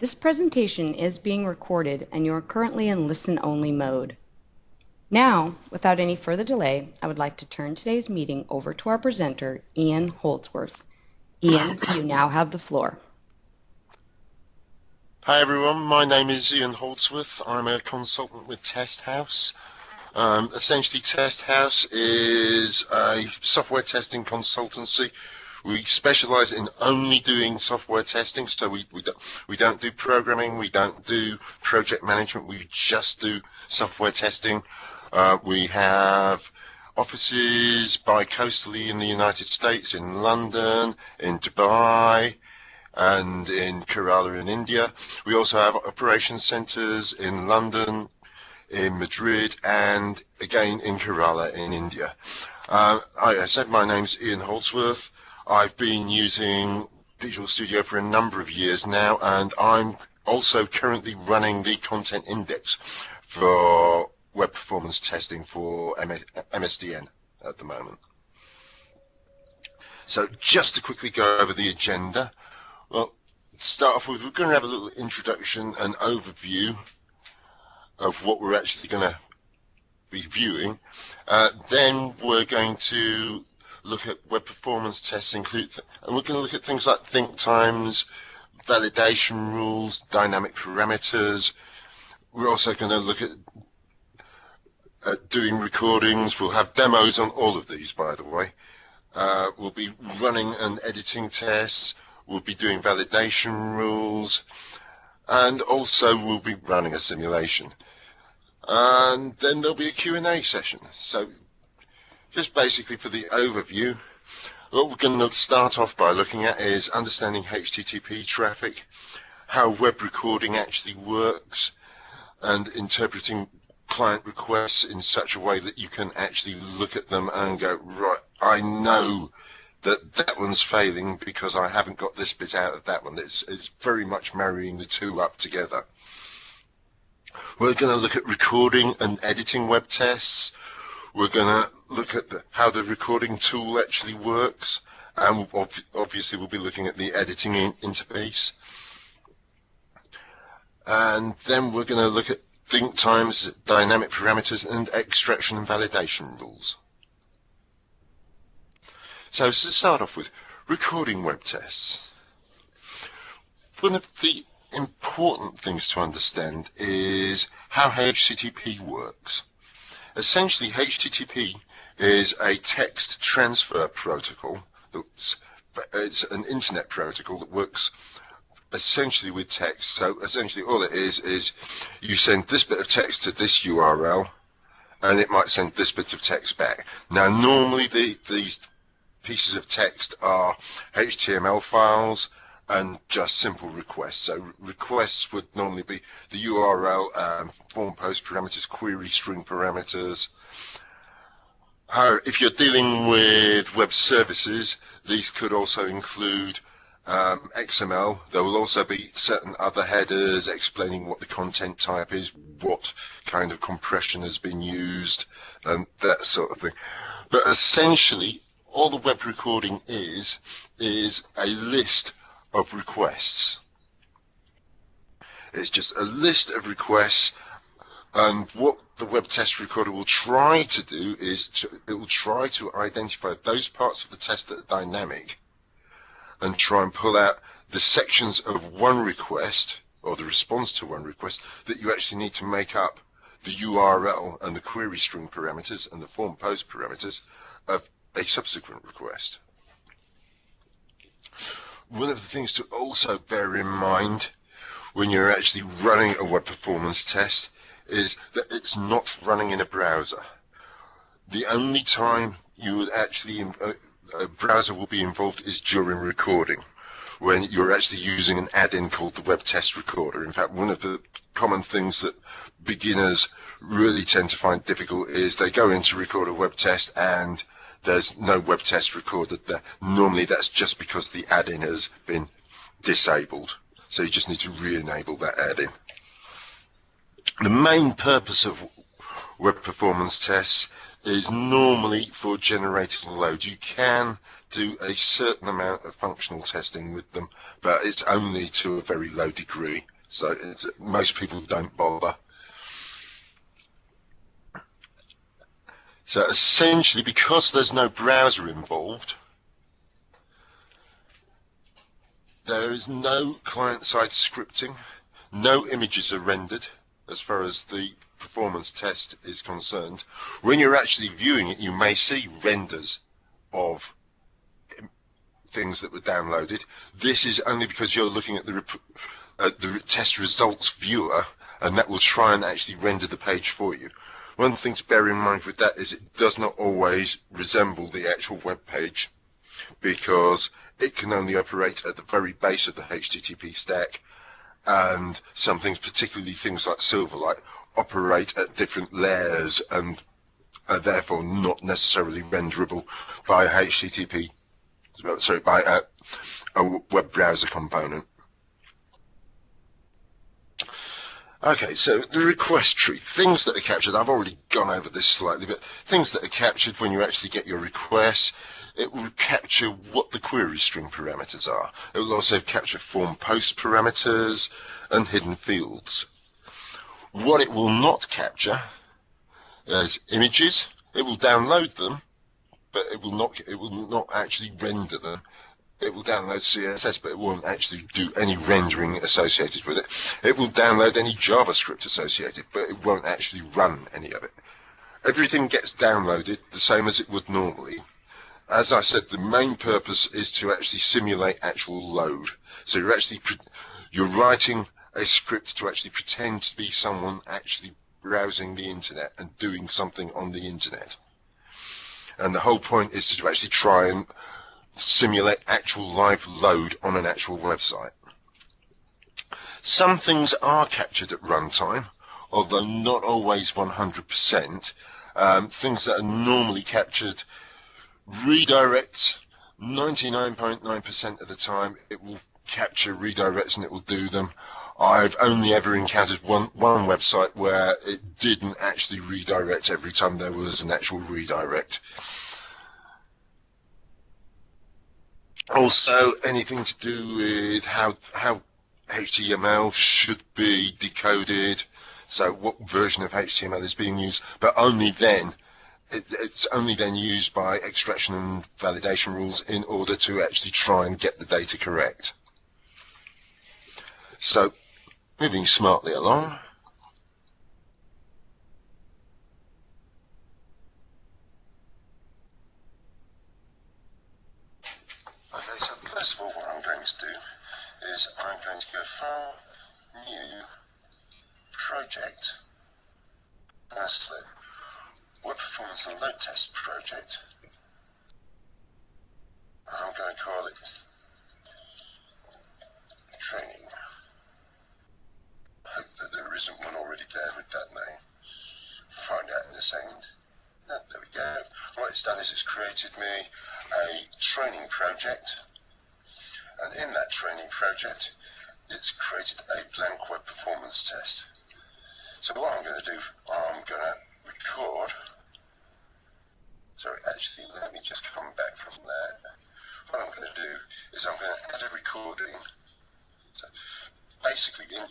This presentation is being recorded and you are currently in listen-only mode. Now, without any further delay, I would like to turn today's meeting over to our presenter, Ian Holdsworth. Ian, you now have the floor. Hi everyone, my name is Ian Holdsworth. I'm a consultant with Testhouse. Essentially, Testhouse is a software testing consultancy. We specialize in only doing software testing, so we don't do programming, we don't do project management, we just do software testing. We have offices bi-coastally in the United States, in London, in Dubai, and in Kerala in India. We also have operations centers in London, in Madrid, and again in Kerala in India. I said my name's Ian Holdsworth. I've been using Visual Studio for a number of years now, and I'm also currently running the content index for web performance testing for MSDN at the moment. So just to quickly go over the agenda, well, to start off with, we're going to have a little introduction and overview of what we're actually going to be viewing. Then we're going to look at web performance tests, and we're going to look at things like think times, validation rules, dynamic parameters. We're also going to look at doing recordings. We'll have demos on all of these, by the way. We'll be running and editing tests. We'll be doing validation rules, and also we'll be running a simulation. And then there'll be a Q&A session. So just basically for the overview, what we're going to start off by looking at is understanding HTTP traffic, how web recording actually works, and interpreting client requests in such a way that you can actually look at them and go, right, I know that one's failing because I haven't got this bit out of that one. It's very much marrying the two up together. We're going to look at recording and editing web tests. We're going to look at how the recording tool actually works, and obviously we'll be looking at the editing interface. And then we're going to look at think times, dynamic parameters, and extraction and validation rules. So to start off with, recording web tests. One of the important things to understand is how HTTP works. Essentially, HTTP is a text transfer protocol. It's an internet protocol that works essentially with text. So essentially all it is you send this bit of text to this URL, and it might send this bit of text back. Now normally these pieces of text are HTML files and just simple requests. So requests would normally be the URL, form post parameters, query string parameters. If you're dealing with web services, these could also include XML. There will also be certain other headers explaining what the content type is, what kind of compression has been used, and that sort of thing. But essentially, all the web recording is a list of requests. It's just a list of requests, and what the web test recorder will try to do is it will try to identify those parts of the test that are dynamic and try and pull out the sections of one request or the response to one request that you actually need to make up the URL and the query string parameters and the form post parameters of a subsequent request. One of the things to also bear in mind when you're actually running a web performance test is that it's not running in a browser. The only time you would actually a browser will be involved is during recording, when you're actually using an add-in called the web test recorder. In fact, one of the common things that beginners really tend to find difficult is they go in to record a web test and there's no web test recorded there. Normally that's just because the add-in has been disabled. So you just need to re-enable that add-in. The main purpose of web performance tests is normally for generating load. You can do a certain amount of functional testing with them, but it's only to a very low degree, so most people don't bother. So essentially, because there's no browser involved, there is no client-side scripting, no images are rendered as far as the performance test is concerned. When you're actually viewing it, you may see renders of things that were downloaded. This is only because you're looking at the test results viewer, and that will try and actually render the page for you. One thing to bear in mind with that is it does not always resemble the actual web page, because it can only operate at the very base of the HTTP stack, and some things, particularly things like Silverlight, operate at different layers and are therefore not necessarily renderable by HTTP, sorry, by a web browser component. Okay, so the request tree, things that are captured, I've already gone over this slightly, but things that are captured when you actually get your requests, it will capture what the query string parameters are. It will also capture form post parameters and hidden fields. What it will not capture is images. It will download them, but it will not actually render them. It will download CSS, but it won't actually do any rendering associated with it. It will download any JavaScript associated, but it won't actually run any of it. Everything gets downloaded the same as it would normally. As I said, the main purpose is to actually simulate actual load. So you're writing a script to actually pretend to be someone actually browsing the internet and doing something on the internet. And the whole point is to actually try and simulate actual live load on an actual website. Some things are captured at runtime, although not always 100%. Things that are normally captured, redirects, 99.9% of the time it will capture redirects and it will do them. I've only ever encountered one website where it didn't actually redirect every time there was an actual redirect. Also, anything to do with how HTML should be decoded, so what version of HTML is being used, but only then. It's only then used by extraction and validation rules in order to actually try and get the data correct. So, moving smartly along. Okay, so first of all, what I'm going to do is I'm going to go File, New, Project, and select Web Performance and Load Test Project. I'm going to call it Training. Hope that there isn't one already there with that name. Find out in a second. Oh, there we go. What it's done is it's created me a training project, and in that training project it's created a blank web performance test. So what I'm going to do, I'm going to record. Sorry, actually let me just come back from that. What I'm going to do is I'm going to add a recording. So basically in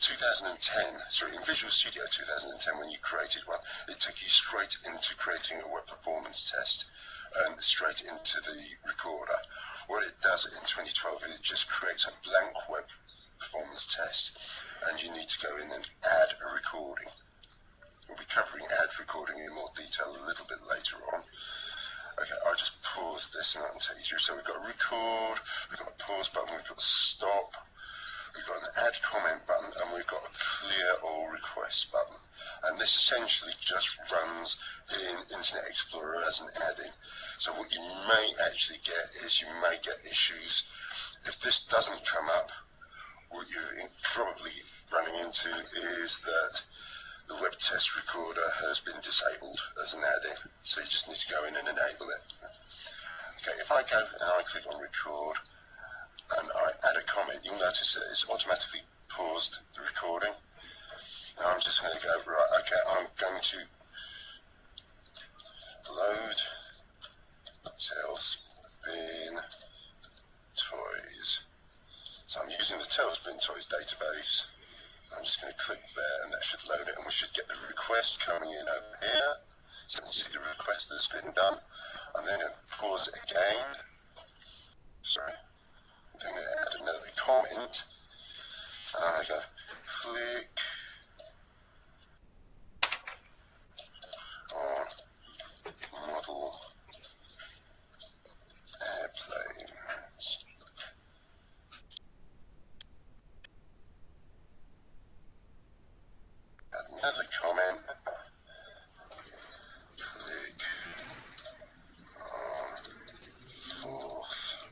Visual Studio 2010, when you created one, it took you straight into creating a web performance test and straight into the recorder. What it does in 2012 is it just creates a blank web performance test, and you need to go in and add a recording. We'll be covering add recording in more detail a little bit later on. Okay, I'll just pause this and I can take you through. So we've got record, we've got a pause button, we've got stop, we've got an add comment button, and we've got a clear all requests button. And this essentially just runs in Internet Explorer as an add-in. So what you may actually get is you may get issues. If this doesn't come up, what you're probably running into is that the web test recorder has been disabled as an add-in. So you just need to go in and enable it. Okay, if I go and I click on record and I add a comment, you'll notice that it's automatically paused the recording. Now I'm just going to go, right, okay, I'm going to load tailspin using the Tailspin Toys database. I'm just going to click there and that should load it, and we should get the request coming in over here. So you can see the request that's been done. I'm then going to pause it again. Sorry. I'm going to add another comment. And I go click on model airplanes. Add another comment. Click on fourth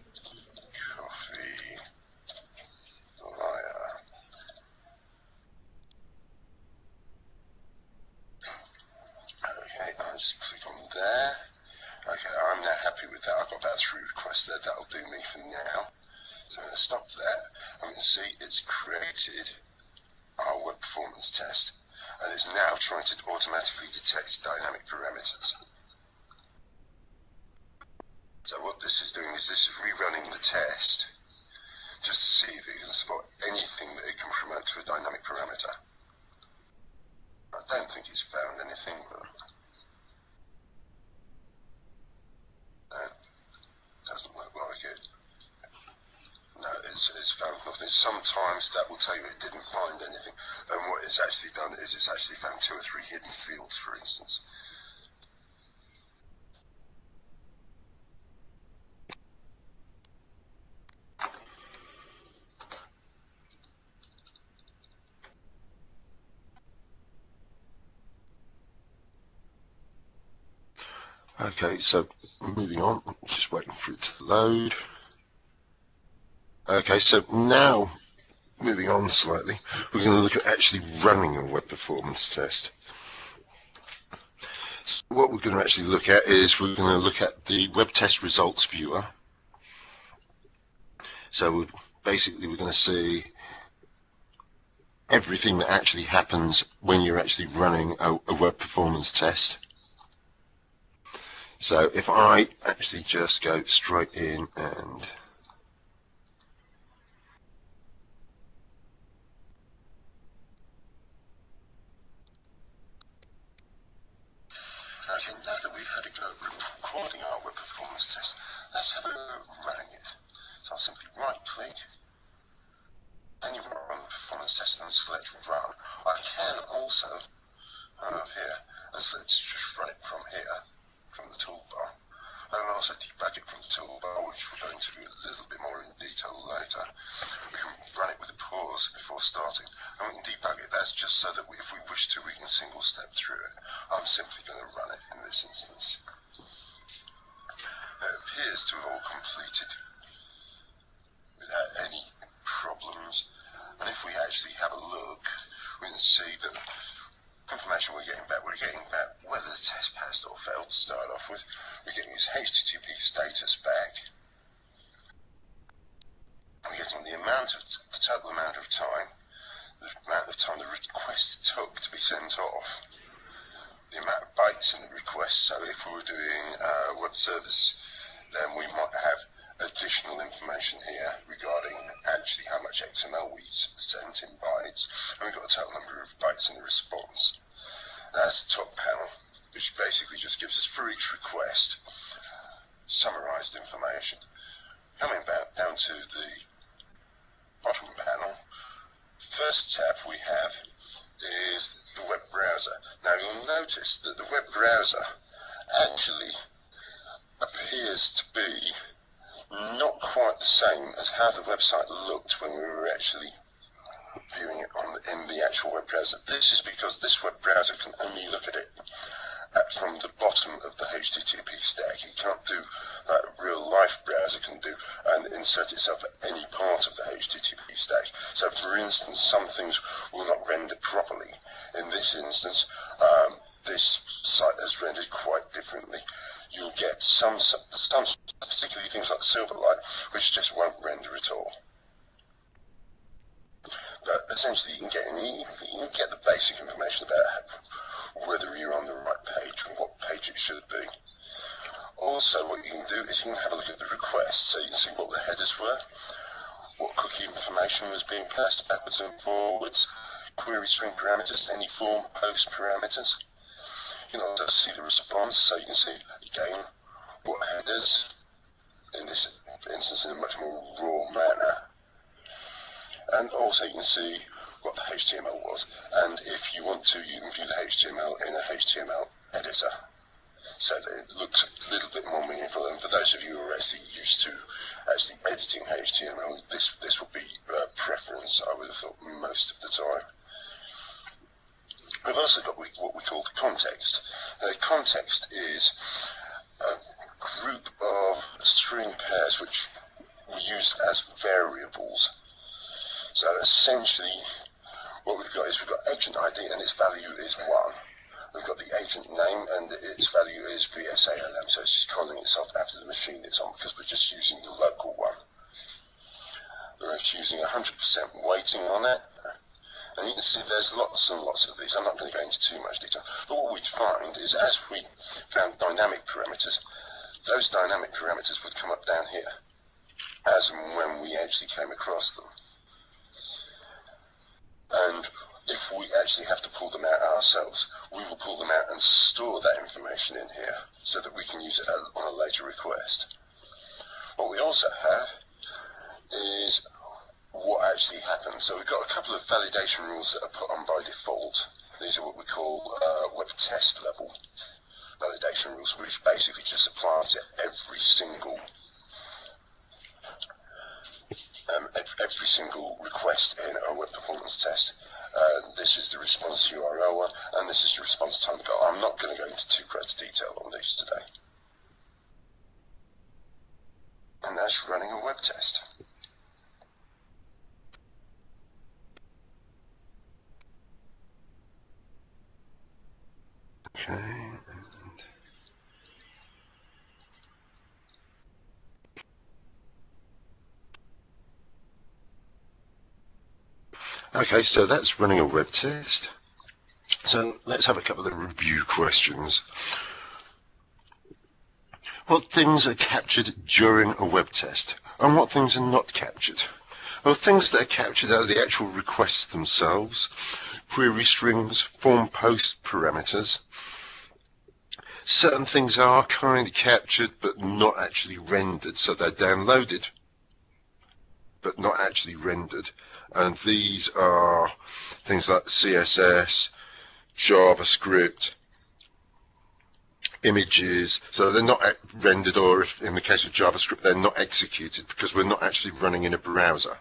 coffee liar. Okay, I'll just click on there. Okay, I'm now happy with that. I've got about 3 requests there. That'll do me for now. So I'm going to stop that. I'm going to see it's created our web performance test, and it's now trying to automatically detect dynamic parameters. So what this is doing is this is rerunning the test just to see if it can spot anything that it can promote to a dynamic parameter. I don't think it's found anything, but doesn't look like it. No, it's found nothing. Sometimes that will tell you it didn't find anything, and what it's actually done is it's actually found 2 or 3 hidden fields, for instance. Okay, so moving on, just waiting for it to load. Okay, so now moving on slightly, we're going to look at actually running a web performance test. So what we're going to actually look at is we're going to look at the web test results viewer. So basically we're going to see everything that actually happens when you're actually running a web performance test. So if I actually just go straight in and okay, now that we've had a go at recording our web performance test, let's have a go at running it. So I'll simply right click anywhere on the performance test and select run. I can also here, let's just run it from here, from the toolbar. And also debug it from the toolbar, which we'll go into a little bit more in detail later. We can run it with a pause before starting, and we can debug it. That's just so that if we wish to, we can single step through it. I'm simply going to run it in this instance. It appears to have all completed without any problems, and if we actually have a look, we can see that information we're getting back whether the test passed or failed to start off with. We're getting this HTTP status back. We're getting the total amount of time, the request took to be sent off, the amount of bytes in the request. So if we were doing web service, then we might have additional information here regarding actually how much XML we sent in bytes, and we've got a total number of bytes in the response. That's the top panel, which basically just gives us for each request summarized information. Coming back down to the bottom panel, first tab we have is the web browser. Now you'll notice that the web browser actually appears to be not quite the same as how the website looked when we were actually viewing it in the actual web browser. This is because this web browser can only look at it from the bottom of the HTTP stack. It can't do that real life browser can do and insert itself at any part of the HTTP stack. So for instance, some things will not render properly. In this instance, this site has rendered quite differently. You'll get some particularly things like Silverlight, which just won't render at all. But essentially, you can get the basic information about whether you're on the right page and what page it should be. Also, what you can do is you can have a look at the requests, so you can see what the headers were. what cookie information was being passed backwards and forwards, query string parameters, any form post parameters. You can also see the response, so you can see again what headers, in this instance in a much more raw manner, and also you can see what the HTML was, and if you want to, you can view the HTML in a HTML editor, so that it looks a little bit more meaningful. And for those of you who are actually used to actually editing HTML, this would be preference, I would have thought, most of the time. We've also got what we call the context. Context is a group of string pairs which we use as variables. So essentially what we've got agent ID and its value is 1. We've got the agent name and its value is VSALM, so it's just calling itself after the machine it's on because we're just using the local one. We're using 100% weighting on it. And you can see there's lots and lots of these. I'm not going to go into too much detail. But what we'd find is as we found dynamic parameters, those dynamic parameters would come up down here as and when we actually came across them. And if we actually have to pull them out ourselves, we will pull them out and store that information in here so that we can use it on a later request. What we also have is what actually happens. So we've got a couple of validation rules that are put on by default. These are what we call web test level validation rules, which basically just apply to every single request in a web performance test. This is the response URL one, and this is the response time goal. I'm not going to go into too great detail on these today. And that's running a web test. Okay, so that's running a web test. So let's have a couple of review questions. What things are captured during a web test, and what things are not captured? Well, things that are captured are the actual requests themselves, query strings, form post parameters. Certain things are kind of captured but not actually rendered, so they're downloaded but not actually rendered. And these are things like CSS, JavaScript, images, so they're not rendered, or if in the case of JavaScript they're not executed because we're not actually running in a browser.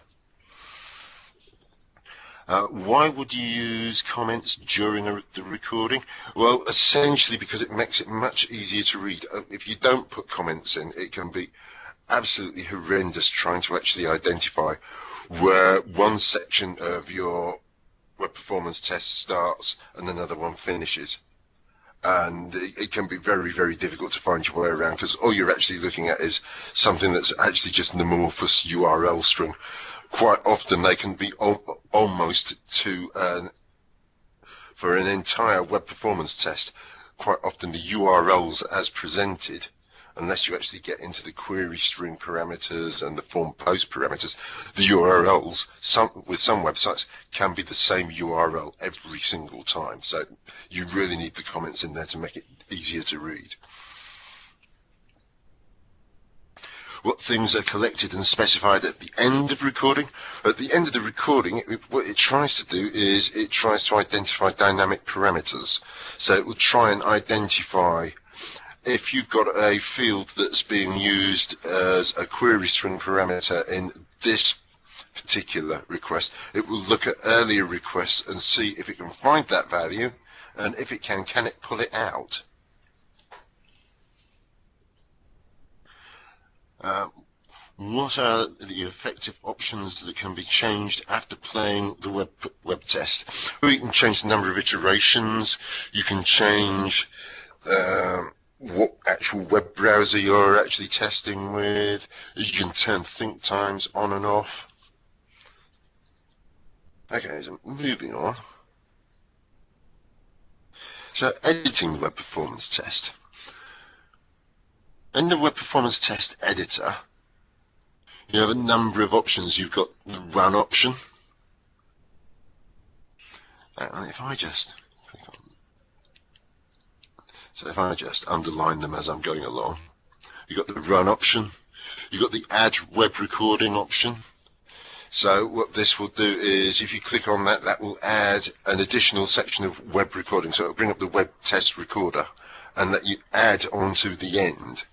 Why would you use comments during the recording? Well, essentially because it makes it much easier to read. If you don't put comments in, it can be absolutely horrendous trying to actually identify where one section of your web performance test starts and another one finishes. And it can be very, very difficult to find your way around because all you're actually looking at is something that's actually just an amorphous URL string. Quite often they can be almost for an entire web performance test, quite often the URLs as presented, unless you actually get into the query string parameters and the form post parameters, the URLs, with some websites, can be the same URL every single time. So you really need the comments in there to make it easier to read. What things are collected and specified at the end of recording? At the end of the recording, what it tries to do is it tries to identify dynamic parameters. So it will try and identify if you've got a field that's being used as a query string parameter in this particular request, it will look at earlier requests and see if it can find that value, and if it can it pull it out? What are the effective options that can be changed after playing the web test? Well, you can change the number of iterations, you can change what actual web browser you're actually testing with, you can turn think times on and off. Okay, so moving on. So editing the web performance test. In the web performance test editor, You have a number of options. You've got the run option. And if I just underline them as I'm going along, you've got the run option. You've got the add web recording option. So what this will do is, if you click on that, that will add an additional section of web recording. So it'll bring up the web test recorder and let you add onto the end.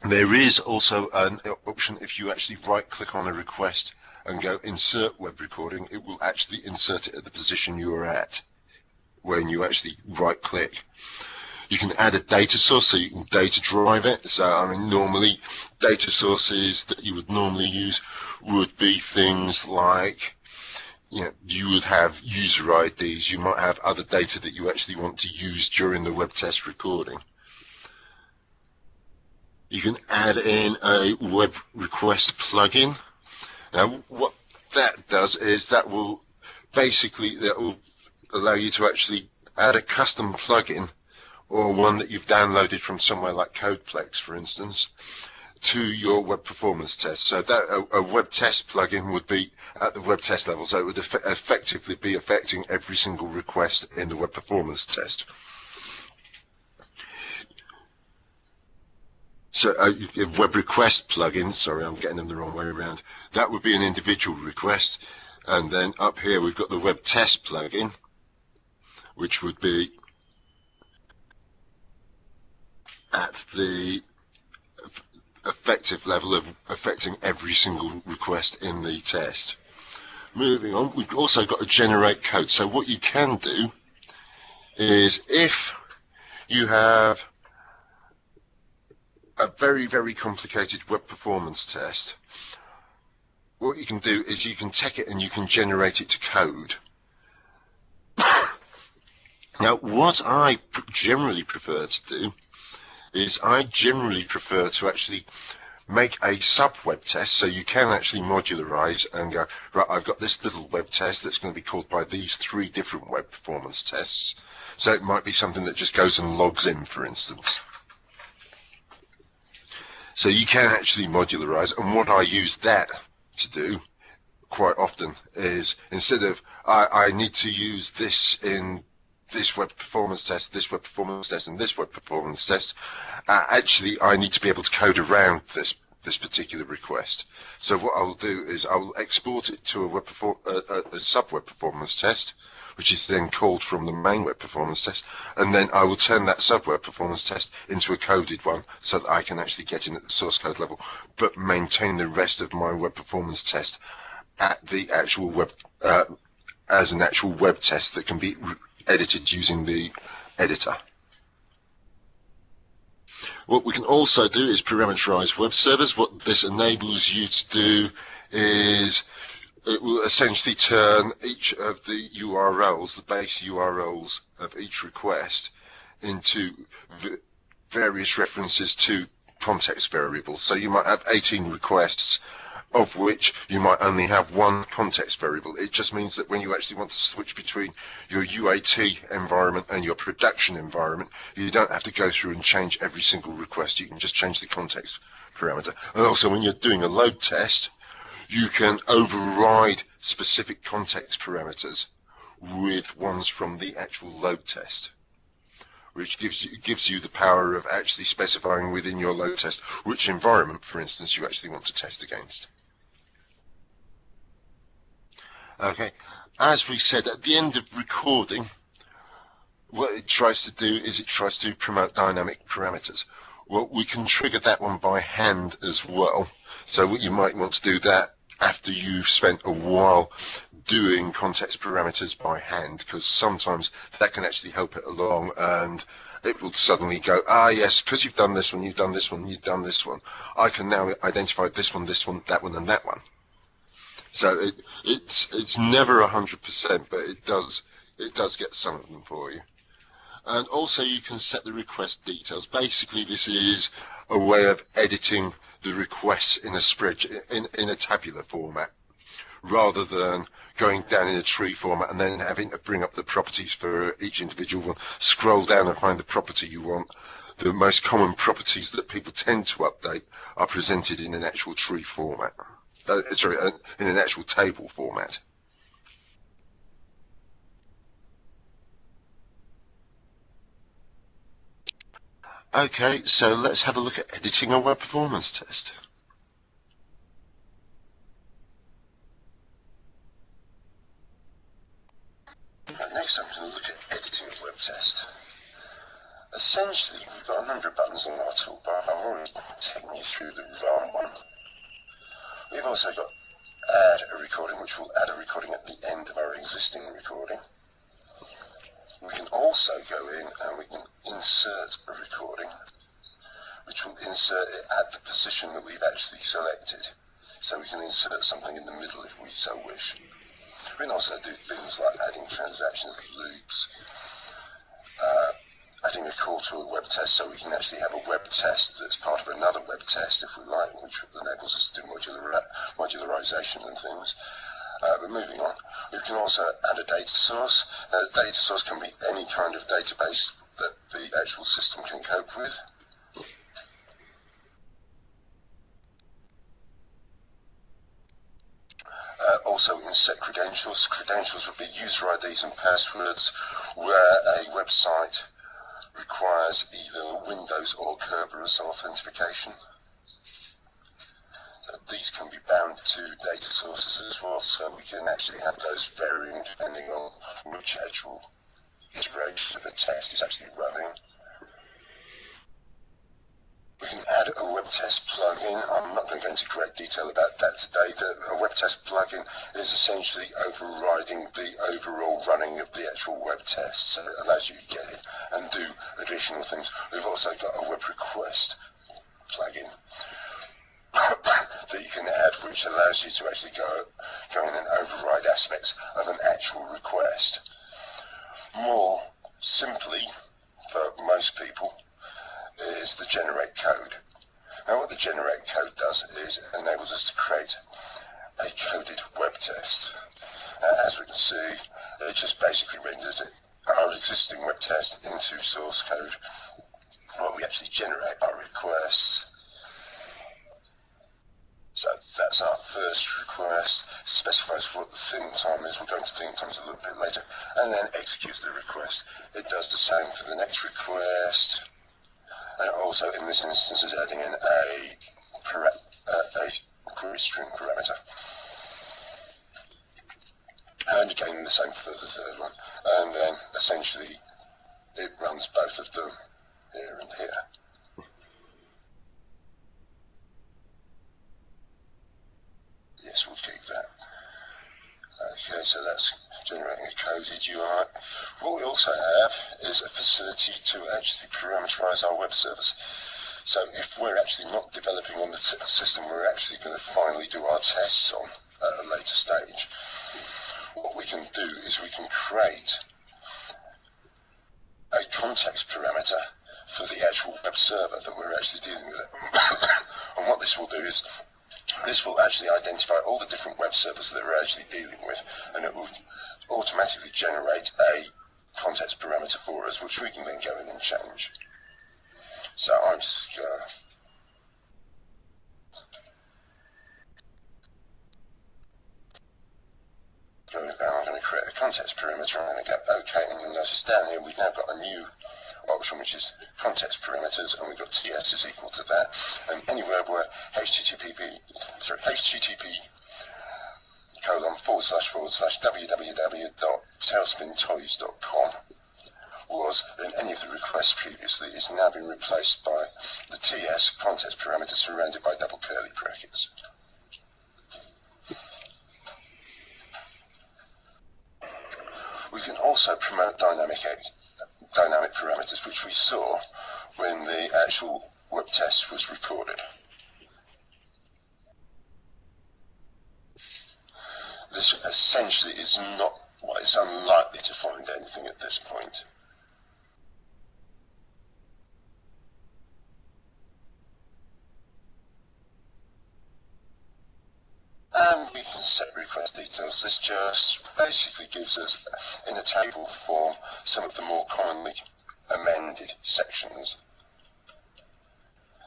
There is also an option if you actually right click on a request and go insert web recording, it will actually insert it at the position you are at when you actually right click. You can add a data source, so you can data drive it. So I mean, normally data sources that you would normally use would be things like, you would have user IDs, you might have other data that you actually want to use during the web test recording. You can add in a web request plugin. Now what that does is that will allow you to actually add a custom plugin, or one that you've downloaded from somewhere like Codeplex, for instance, to your web performance test. So that a web test plugin would be at the web test level, so it would effectively be affecting every single request in the web performance test. So a web request plugin, sorry, I'm getting them the wrong way around, that would be an individual request. And then up here we've got the web test plugin, which would be at the effective level of affecting every single request in the test. Moving on, we've also got to generate code. So what you can do is, if you have a very, very complicated web performance test, what you can do is you can take it and you can generate it to code. Now, what I generally prefer to do is I generally prefer to actually make a sub-web test, so you can actually modularize and go, right, I've got this little web test that's going to be called by these 3 different web performance tests. So it might be something that just goes and logs in, for instance. So you can actually modularize, and what I use that to do quite often is, instead of I need to use this in this web performance test, this web performance test, and this web performance test, actually I need to be able to code around this particular request. So what I will do is I will export it to a sub-web performance test, which is then called from the main web performance test, and then I will turn that sub-web performance test into a coded one so that I can actually get in at the source code level, but maintain the rest of my web performance test at the actual web, as an actual web test that can be edited using the editor. What we can also do is parameterize web servers. What this enables you to do is it will essentially turn each of the URLs, the base URLs of each request, into various references to context variables. So you might have 18 requests, of which you might only have one context variable. It just means that when you actually want to switch between your UAT environment and your production environment, you don't have to go through and change every single request. You can just change the context parameter. And also, when you're doing a load test, you can override specific context parameters with ones from the actual load test, which gives you the power of actually specifying within your load test which environment, for instance, you actually want to test against. Okay, as we said, at the end of recording, what it tries to do is it tries to promote dynamic parameters. Well, we can trigger that one by hand as well. So what you might want to do that after you've spent a while doing context parameters by hand, because sometimes that can actually help it along, and it will suddenly go, yes, because you've done this one, you've done this one, you've done this one, I can now identify this one, that one, and that one. So it's never 100%, but it does get some of them for you. And also you can set the request details. Basically, this is a way of editing the requests in a spreadsheet, in a tabular format, rather than going down in a tree format and then having to bring up the properties for each individual one, scroll down and find the property you want. the most common properties that people tend to update are presented in an actual tree format. In an actual table format. Okay, so let's have a look at editing a web performance test. Next I'm going to look at editing a web test. Essentially, we've got a number of buttons on our toolbar. I've already taken you through the run one. We've also got add a recording, which will add a recording at the end of our existing recording. We can also go in and we can insert a recording, which will insert it at the position that we've actually selected. So we can insert something in the middle if we so wish. We can also do things like adding transactions, loops, adding a call to a web test, so we can actually have a web test that's part of another web test if we like, which enables us to do modularization and things. But moving on, we can also add a data source. Now, the data source can be any kind of database that the actual system can cope with. Also, we can set credentials. Credentials would be user IDs and passwords where a website requires either Windows or Kerberos authentication. These can be bound to data sources as well, so we can actually have those varying depending on which actual iteration of the test is actually running. We can add a web test plugin. I'm not going to go into great detail about that today. A web test plugin is essentially overriding the overall running of the actual web test, so it allows you to get in and do additional things. We've also got a web request plugin that you can add, which allows you to actually go in and override aspects of an actual request. More simply, for most people, is the generate code. Now what the generate code does is it enables us to create a coded web test. As we can see, it just basically renders our existing web test into source code while we actually generate our requests. So that's our first request, specifies what the think time is. We'll go into think times a little bit later, and then executes the request. It does the same for the next request. And also in this instance is adding in a query string parameter. And again the same for the third one. And then essentially it runs both of them here and here. Yes, we'll keep that. Okay, so that's generating a coded UI. What we also have is a facility to actually parameterize our web service. So if we're actually not developing on the system we're actually going to finally do our tests on at a later stage, what we can do is we can create a context parameter for the actual web server that we're actually dealing with. And what this will do is this will actually identify all the different web servers that we're actually dealing with, and it will automatically generate a context parameter for us, which we can then go in and change. So I'm just going down, I'm going to create a context parameter, I'm going to go OK, and you'll notice down here we've now got a new option, which is context parameters, and we've got TS is equal to that, and anywhere where http www.tailspintoys.com was in any of the requests previously is now been replaced by the TS context parameter surrounded by double curly brackets. We can also promote dynamic parameters, which we saw when the actual web test was recorded. This essentially is not, well, it's unlikely to find anything at this point. And we can set request details. This just basically gives us, in a table form, some of the more commonly amended sections.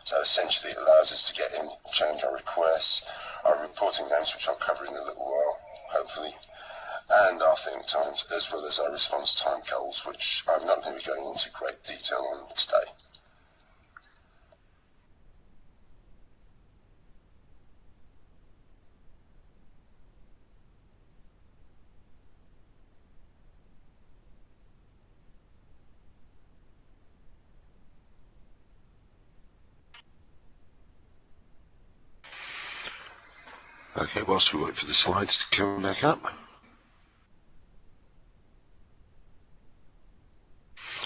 So essentially it allows us to get in, change our requests, our reporting names, which I'll cover in a little while, hopefully, and our think times, as well as our response time goals, which I'm not going to be going into great detail on today. Okay, whilst we wait for the slides to come back up.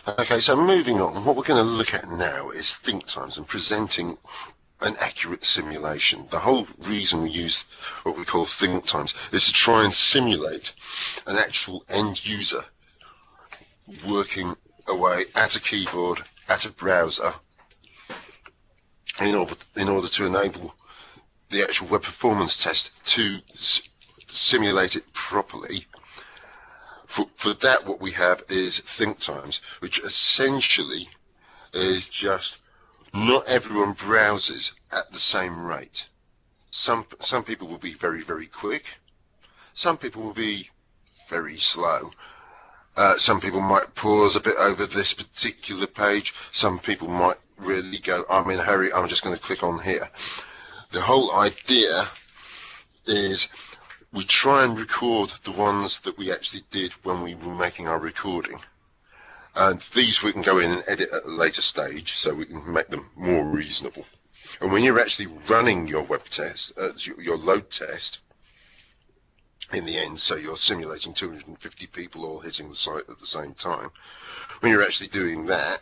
Okay, so moving on, what we're going to look at now is think times and presenting an accurate simulation. The whole reason we use what we call think times is to try and simulate an actual end user working away at a keyboard, at a browser, in order to enable the actual web performance test to simulate it properly. For that, what we have is think times, which essentially is just not everyone browses at the same rate. Some people will be very, very quick. Some people will be very slow. Some people might pause a bit over this particular page. Some people might really go, I'm in a hurry, I'm just going to click on here. The whole idea is we try and record the ones that we actually did when we were making our recording. And these we can go in and edit at a later stage, so we can make them more reasonable. And when you're actually running your web test, your load test, in the end, so you're simulating 250 people all hitting the site at the same time, when you're actually doing that,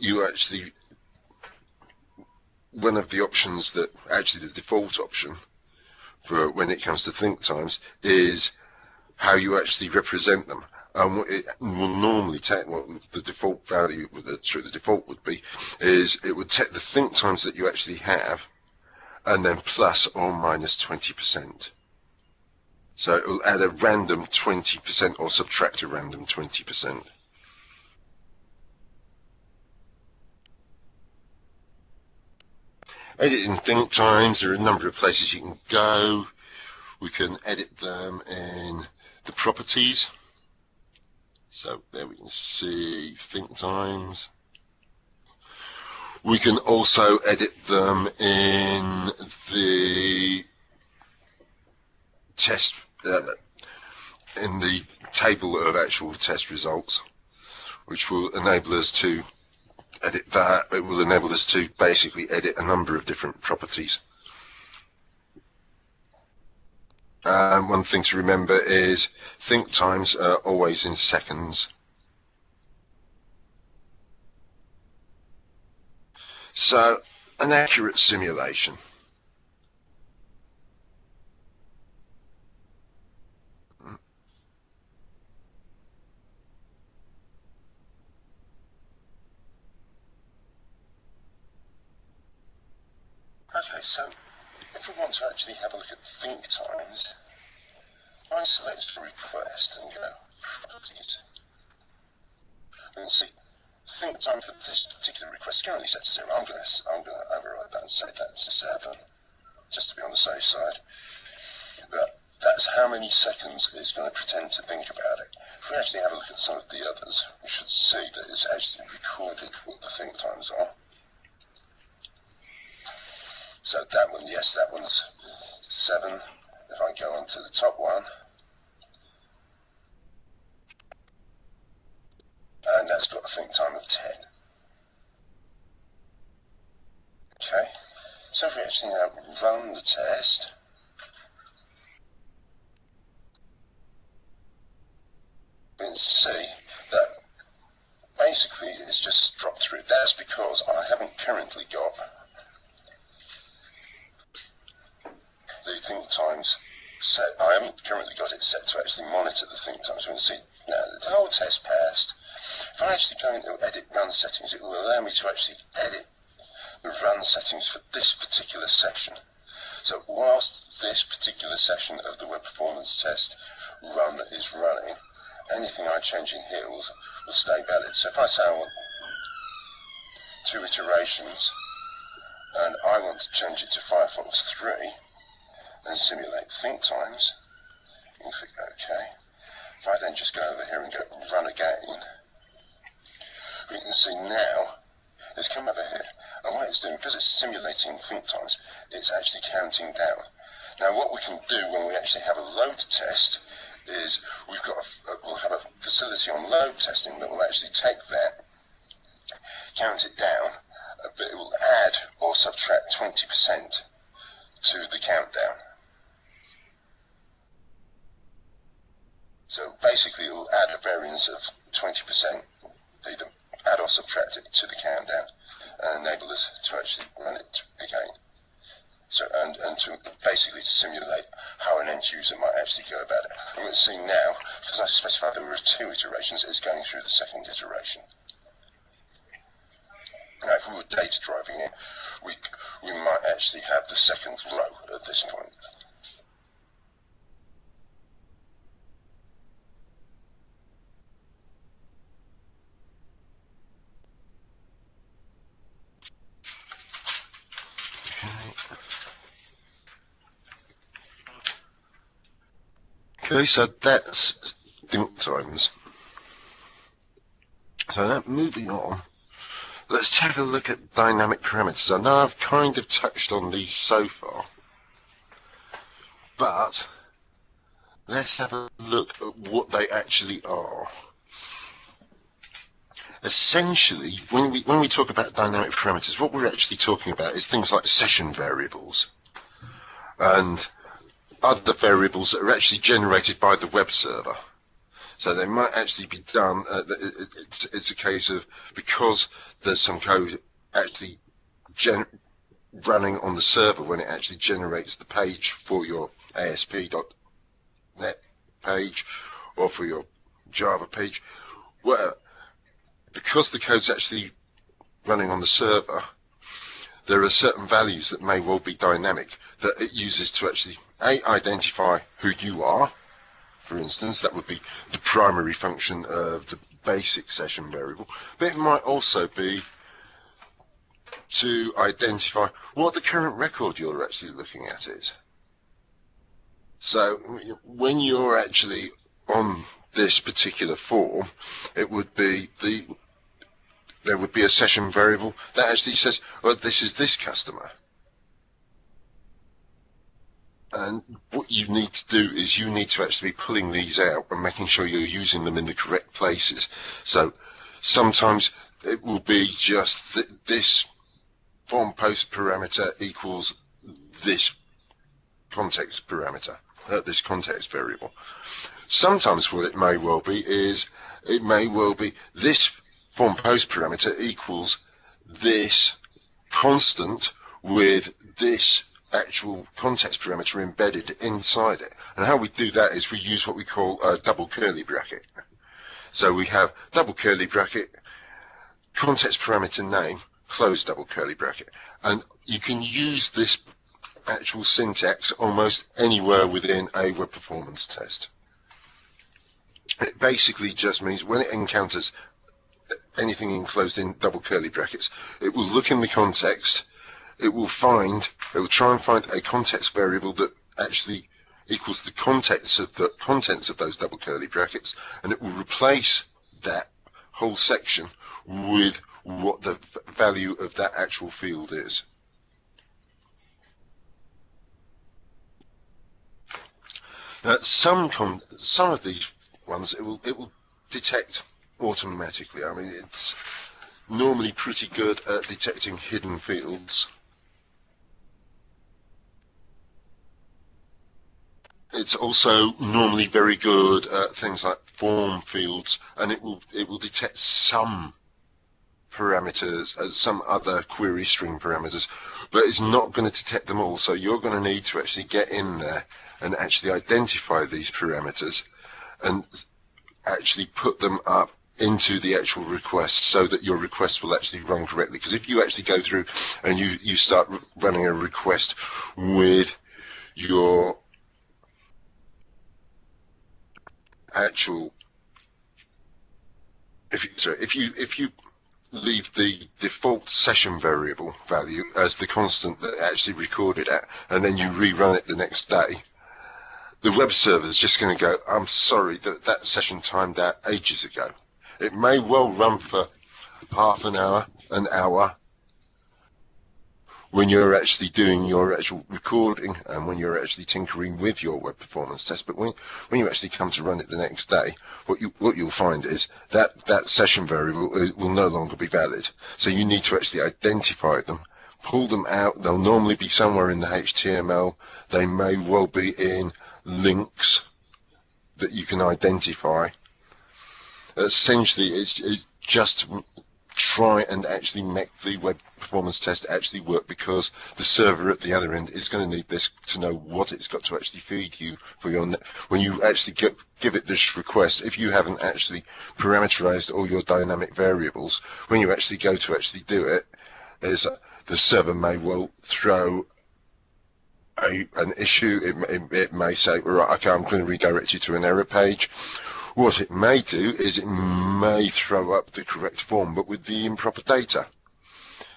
you actually, one of the options that, actually the default option for when it comes to think times, is how you actually represent them. It will normally take what the default value, the default would be, is it would take the think times that you actually have, and then plus or minus 20%. So it will add a random 20% or subtract a random 20%. Editing think times, there are a number of places you can go. We can edit them in the properties. So there we can see think times. We can also edit them in the test, in the table of actual test results, which will enable us to edit that. It will enable us to basically edit a number of different properties. One thing to remember is think times are always in seconds. So an accurate simulation. Okay, so if we want to actually have a look at think times, I select request and go properties, and see think time for this particular request is currently set to 0. I'm going to override that and set that to 7, just to be on the safe side. But that's how many seconds it's going to pretend to think about it. If we actually have a look at some of the others, we should see that it's actually recorded what the think times are. So that one, yes, that one's 7. If I go on to the top one, and that's got a think time of 10. Okay, so if we actually now run the test, we can see that basically it's just dropped through. That's because I haven't currently got the think times set. I haven't currently got it set to actually monitor the think times. We can see now that the whole test passed. If I actually go into edit run settings, it will allow me to actually edit the run settings for this particular session. So whilst this particular session of the web performance test run is running, anything I change in here will stay valid. So if I say I want 2 iterations, and I want to change it to Firefox 3 and simulate think times, you can click OK. If I then just go over here and go run again, we can see now it's come over here, and what it's doing, because it's simulating think times, it's actually counting down. Now what we can do when we actually have a load test is we'll have a facility on load testing that will actually take that, count it down, but it will add or subtract 20% to the countdown. So basically it will add a variance of 20%, either add or subtract it to the countdown, and enable us to actually run it again. So, and to basically to simulate how an end user might actually go about it. And we'll see now, because I specified there were 2 iterations, it's going through the second iteration. Now if we were data driving it, we might actually have the second row at this point. Okay, so that's think times. So now moving on, let's take a look at dynamic parameters. I know I've kind of touched on these so far, but let's have a look at what they actually are. Essentially, when we talk about dynamic parameters, what we're actually talking about is things like session variables and other variables that are actually generated by the web server. So they might actually be done, it's a case of, because there's some code actually running on the server when it actually generates the page for your ASP.NET page or for your Java page, where because the code's actually running on the server, there are certain values that may well be dynamic that it uses to actually identify who you are. For instance, that would be the primary function of the basic session variable, but it might also be to identify what the current record you're actually looking at is. So when you're actually on this particular form, it would be there would be a session variable that actually says, well, this is this customer. And what you need to do is you need to actually be pulling these out and making sure you're using them in the correct places. So sometimes it will be just this form post parameter equals this context parameter, this context variable. Sometimes what it may well be is this form post parameter equals this constant with this actual context parameter embedded inside it. And how we do that is we use what we call a double curly bracket. So we have double curly bracket, context parameter name, close double curly bracket. And you can use this actual syntax almost anywhere within a web performance test. It basically just means when it encounters anything enclosed in double curly brackets, it will look in the context, it will try and find a context variable that actually equals the contents of those double curly brackets, and it will replace that whole section with what the value of that actual field is. Now, some of these ones it will detect automatically. I mean, it's normally pretty good at detecting hidden fields. It's also normally very good at things like form fields, and it will detect some parameters as some other query string parameters, but it's not going to detect them all. So you're going to need to actually get in there and actually identify these parameters and actually put them up into the actual request so that your request will actually run correctly. Because if you actually go through and you start running a request with your actual, if you leave the default session variable value as the constant that it actually recorded at, and then you rerun it the next day, the web server is just going to go, I'm sorry, that session timed out ages ago. It may well run for half an hour, when you're actually doing your actual recording and when you're actually tinkering with your web performance test. But when you actually come to run it the next day, what you'll find is that session variable will no longer be valid. So you need to actually identify them, pull them out. They'll normally be somewhere in the HTML. They may well be in links that you can identify. Essentially, it's just try and actually make the web performance test actually work, because the server at the other end is going to need this to know what it's got to actually feed you for your when you actually give it this request. If you haven't actually parameterized all your dynamic variables, when you actually go to actually do it, the server may well throw an issue. It may say, right, okay, I'm going to redirect you to an error page. What it may do is it may throw up the correct form, but with the improper data,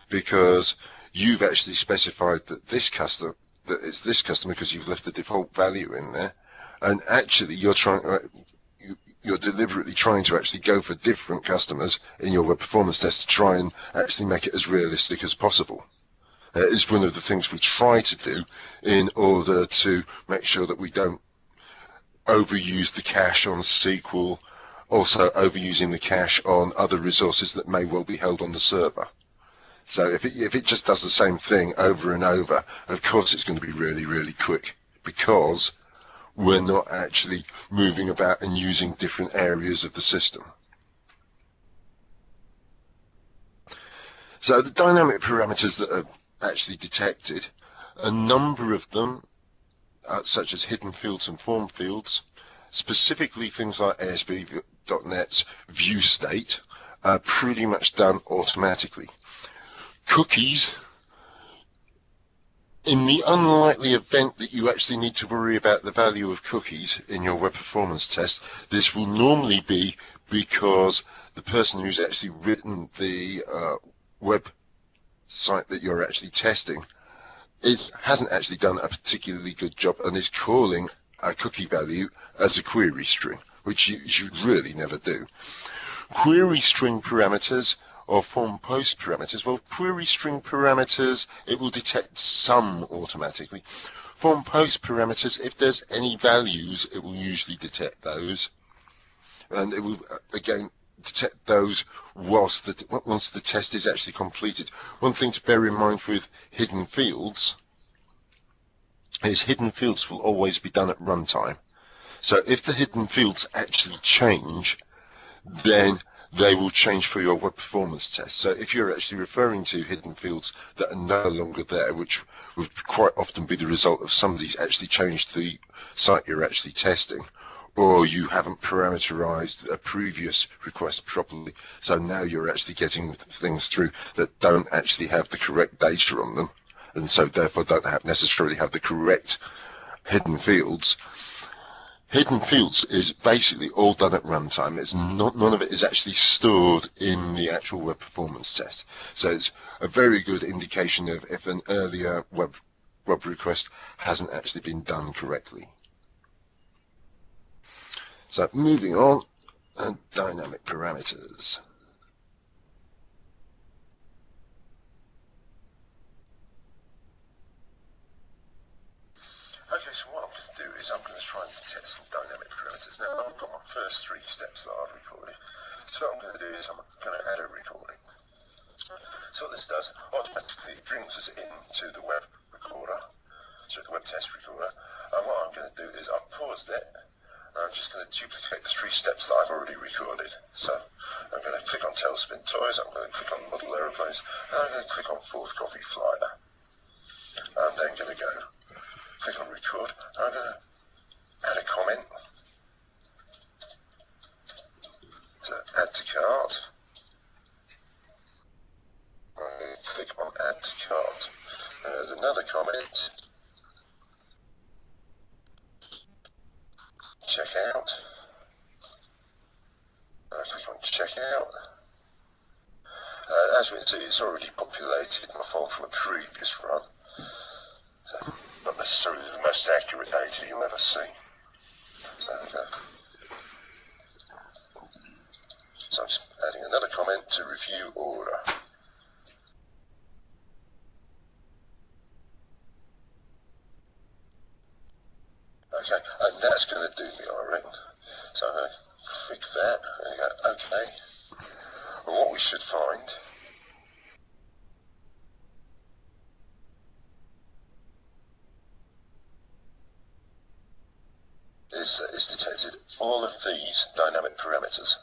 because you've actually specified that it's this customer because you've left the default value in there, and actually you're deliberately trying to actually go for different customers in your web performance test to try and actually make it as realistic as possible. It's one of the things we try to do in order to make sure that we don't overuse the cache on SQL, also overusing the cache on other resources that may well be held on the server. So if it just does the same thing over and over, of course it's going to be really, really quick, because we're not actually moving about and using different areas of the system. So the dynamic parameters that are actually detected, a number of them, such as hidden fields and form fields, specifically things like ASP.NET's view state, are pretty much done automatically. Cookies, in the unlikely event that you actually need to worry about the value of cookies in your web performance test, this will normally be because the person who's actually written the web site that you're actually testing hasn't actually done a particularly good job and is calling a cookie value as a query string, which you should really never do. Query string parameters or form post parameters, well, query string parameters, it will detect some automatically. Form post parameters, if there's any values, it will usually detect those, and it will again detect those once the test is actually completed. One thing to bear in mind with hidden fields is hidden fields will always be done at runtime. So if the hidden fields actually change, then they will change for your web performance test. So if you're actually referring to hidden fields that are no longer there, which would quite often be the result of somebody's actually changed the site you're actually testing, or you haven't parameterized a previous request properly, so now you're actually getting things through that don't actually have the correct data on them, and so therefore don't necessarily have the correct hidden fields. Hidden fields is basically all done at runtime. It's not, none of it is actually stored in the actual web performance test. So it's a very good indication of if an earlier web request hasn't actually been done correctly. So moving on, dynamic parameters. Okay, so what I'm going to do is I'm going to try and detect some dynamic parameters. Now I've got my first 3 steps that I've recorded. So what I'm going to do is I'm going to add a recording. So what this does, automatically it brings us into the web recorder, so the web test recorder. And what I'm going to do is I've paused it, and I'm just going to duplicate the 3 steps that I've already recorded. So I'm going to click on Tailspin Toys, I'm going to click on Model Aeroplanes, and I'm going to click on Fourth Coffee Flyer. I'm then going to go click on record. I'm going to add a comment. So add to cart. I'm going to click on add to cart. There's another comment. Check out. I click on check out. as we can see, it's already populated my file from a previous run. So, not necessarily the most accurate data you'll ever see. There we go. So I'm just adding another comment to review order. Okay, and that's going to do me, I reckon. So I'm going to click that, and go, okay. And what we should find is that it's detected all of these dynamic parameters.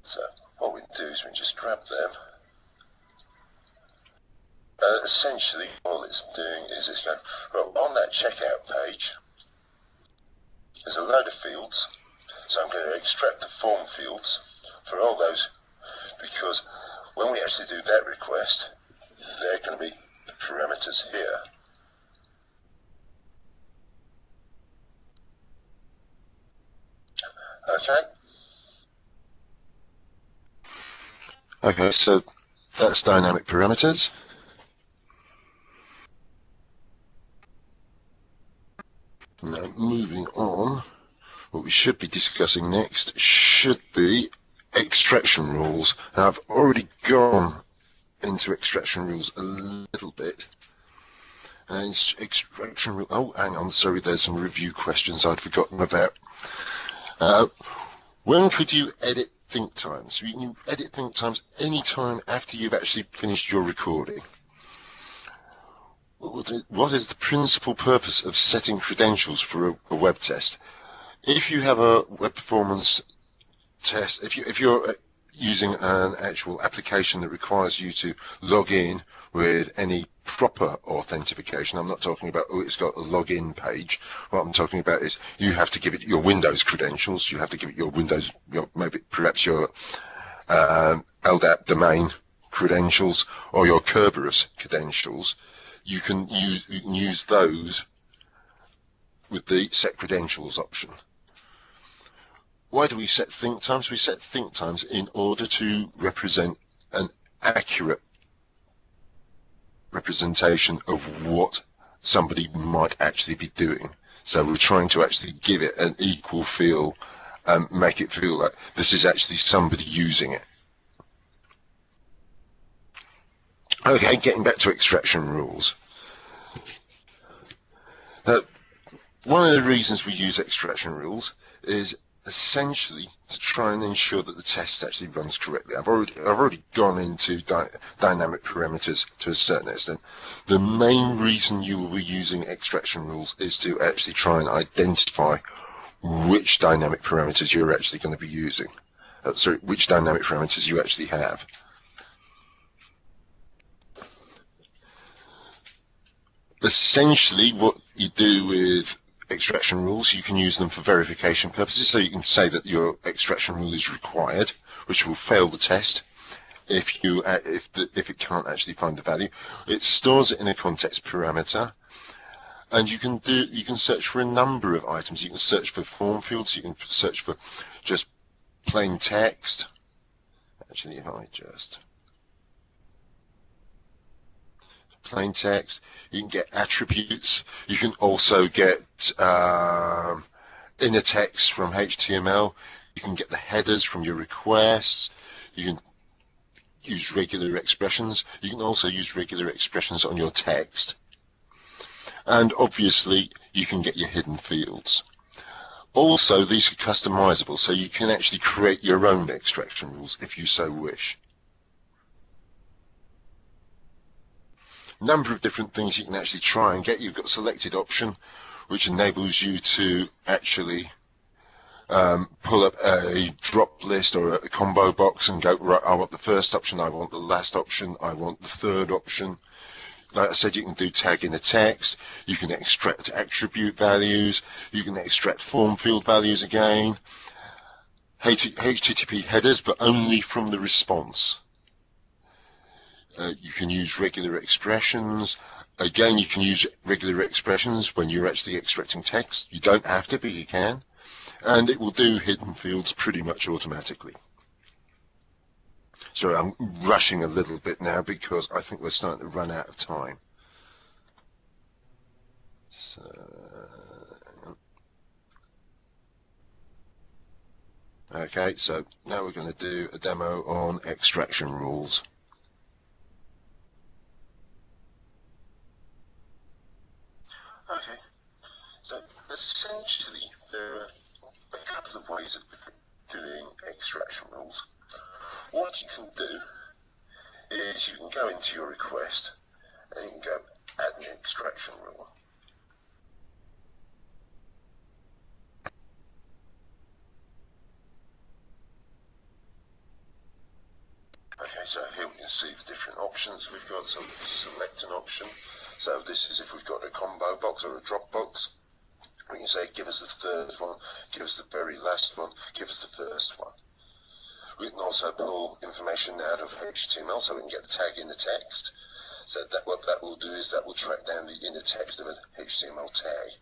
So what we can do is we can just grab them. Essentially all it's doing is it's going, well, on that checkout page there's a load of fields, so I'm going to extract the form fields for all those, because when we actually do that request, they're going to be the parameters here. Okay, so that's dynamic parameters. Now moving on, what we should be discussing next should be extraction rules. Now I've already gone into extraction rules a little bit. And extraction rule. Oh, hang on, sorry, there's some review questions I'd forgotten about. When could you edit think times? You can edit think times any time after you've actually finished your recording. What is the principal purpose of setting credentials for a web test? If you have a web performance test, if you're using an actual application that requires you to log in with any proper authentication, I'm not talking about, oh, it's got a login page. What I'm talking about is you have to give it your Windows credentials, you have to give it your Windows, maybe perhaps your LDAP domain credentials or your Kerberos credentials. You can use those with the set credentials option. Why do we set think times? We set think times in order to represent an accurate representation of what somebody might actually be doing. So we're trying to actually give it an equal feel and make it feel like this is actually somebody using it. Okay, getting back to extraction rules. One of the reasons we use extraction rules is essentially to try and ensure that the test actually runs correctly. I've already gone into dynamic parameters to a certain extent. The main reason you will be using extraction rules is to actually try and identify which dynamic parameters you're actually going to be using. Sorry, which dynamic parameters you actually have. Essentially, what you do with extraction rules, you can use them for verification purposes, so you can say that your extraction rule is required, which will fail the test if it can't actually find the value. It stores it in a context parameter, and you can search for a number of items. You can search for form fields, you can search for just plain text. Actually, if I just plain text, you can get attributes, you can also get inner text from HTML, you can get the headers from your requests, you can use regular expressions, you can also use regular expressions on your text, and obviously you can get your hidden fields. Also, these are customizable, so you can actually create your own extraction rules if you so wish. Number of different things you can actually try and get. You've got selected option, which enables you to actually pull up a drop list or a combo box and go, right, I want the first option, I want the last option, I want the third option. Like I said, you can do tag in a text, you can extract attribute values, you can extract form field values again, HTTP headers, but only from the response. You can use regular expressions. Again, you can use regular expressions when you're actually extracting text. You don't have to, but you can. and it will do hidden fields pretty much automatically. Sorry, I'm rushing a little bit now because I think we're starting to run out of time. So, okay, so now we're going to do a demo on extraction rules. Okay, so essentially there are a couple of ways of doing extraction rules. What you can do is you can go into your request and you can go add an extraction rule. Okay, so here we can see the different options we've got. So select an option. So this is if we've got a combo box or a drop box. We can say give us the third one, give us the very last one, give us the first one. We can also pull information out of HTML so we can get the tag in the text. So that what that will do is that will track down the inner text of an HTML tag.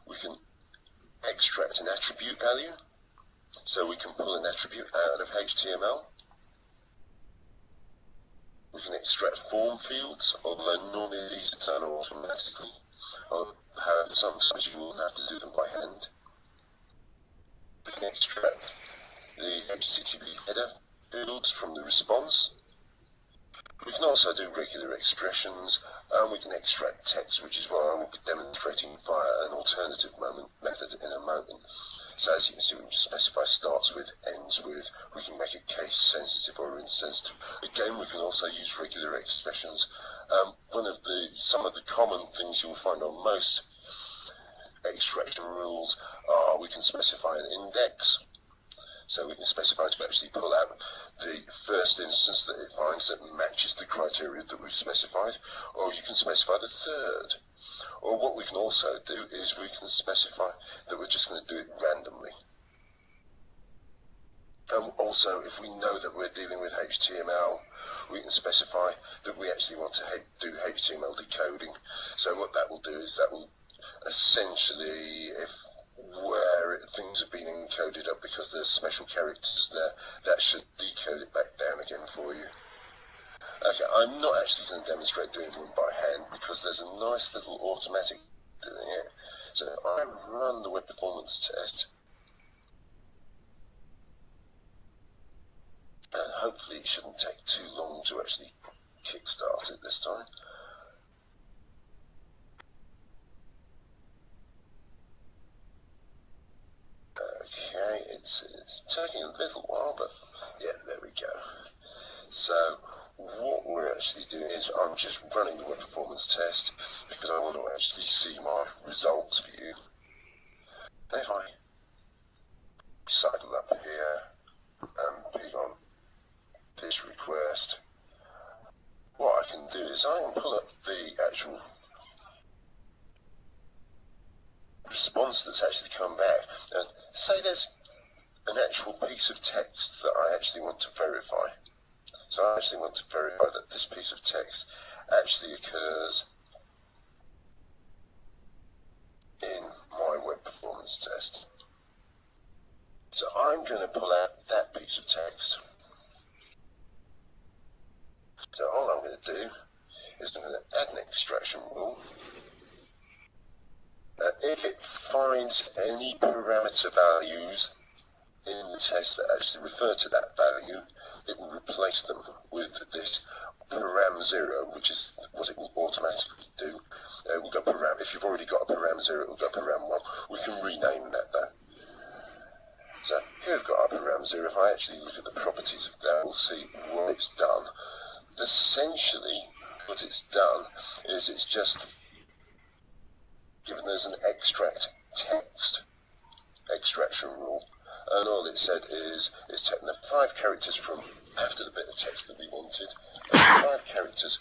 We can extract an attribute value. So we can pull an attribute out of HTML. We can extract form fields, although normally these are done automatically. However, sometimes you will have to do them by hand. We can extract the HTTP header fields from the response. We can also do regular expressions, and we can extract text, which is what I will be demonstrating via an alternative method in a moment. So as you can see, we can just specify starts with, ends with. We can make it case sensitive or insensitive. Again, we can also use regular expressions. Some of the common things you will find on most extraction rules are we can specify an index. So we can specify to actually pull out the first instance that it finds that matches the criteria that we've specified, or you can specify the third. Or what we can also do is we can specify that we're just going to do it randomly. And also, if we know that we're dealing with HTML, we can specify that we actually want to do HTML decoding. So what that will do is that will essentially, if where things have been encoded up because there's special characters there, that should decode it back down again for you. Okay, I'm not actually going to demonstrate doing them by hand because there's a nice little automatic doing it. So I run the web performance test, and hopefully it shouldn't take too long to actually kickstart it this time. Okay, it's taking a little while, but yeah, there we go. So what we're actually doing is I'm just running the web performance test because I want to actually see my results for you. And if I cycle up here and pick on this request, what I can do is I can pull up the actual response that's actually come back and say there's an actual piece of text that I actually want to verify. So I actually want to verify that this piece of text actually occurs in my web performance test. So I'm going to pull out that piece of text. So all I'm going to do is I'm going to add an extraction rule. If it finds any parameter values in the test that actually refer to that value, it will replace them with this param0, which is what it will automatically do. It will go param. If you've already got a param0, it will go param1. We can rename that though. So here we've got our param0. If I actually look at the properties of that, we'll see what it's done. Essentially, what it's done is it's just given us an extract text extraction rule, and all it said is it's taken the 5 characters from after the bit of text that we wanted, and 5 characters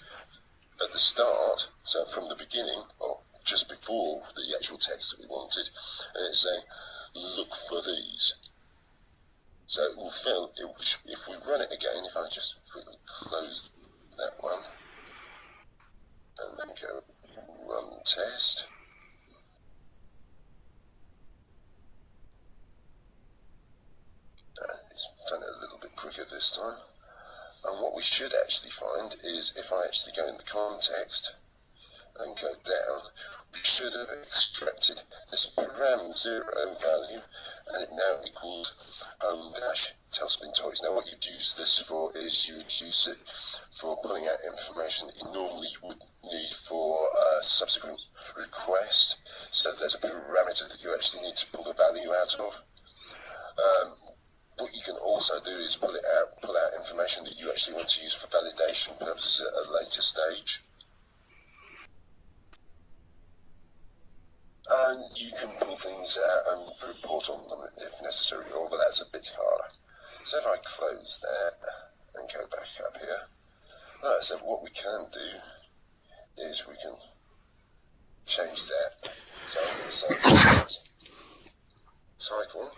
at the start, so from the beginning, or just before the actual text that we wanted, and it's saying, look for these. So it will fill, if we run it again, if I just quickly close that one, and then go run test, should actually find is if I actually go in the context and go down, we should have extracted this param 0 value, and it now equals home dash tailspin toys. Now what you'd use this for is you would use it for pulling out information that you normally would need for a subsequent request. So there's a parameter that you actually need to pull the value out of. What you can also do is pull out information that you actually want to use for validation purposes at a later stage. And you can pull things out and report on them if necessary, although that's a bit harder. So if I close that and go back up here, so what we can do is we can change that. So I'm going to say title,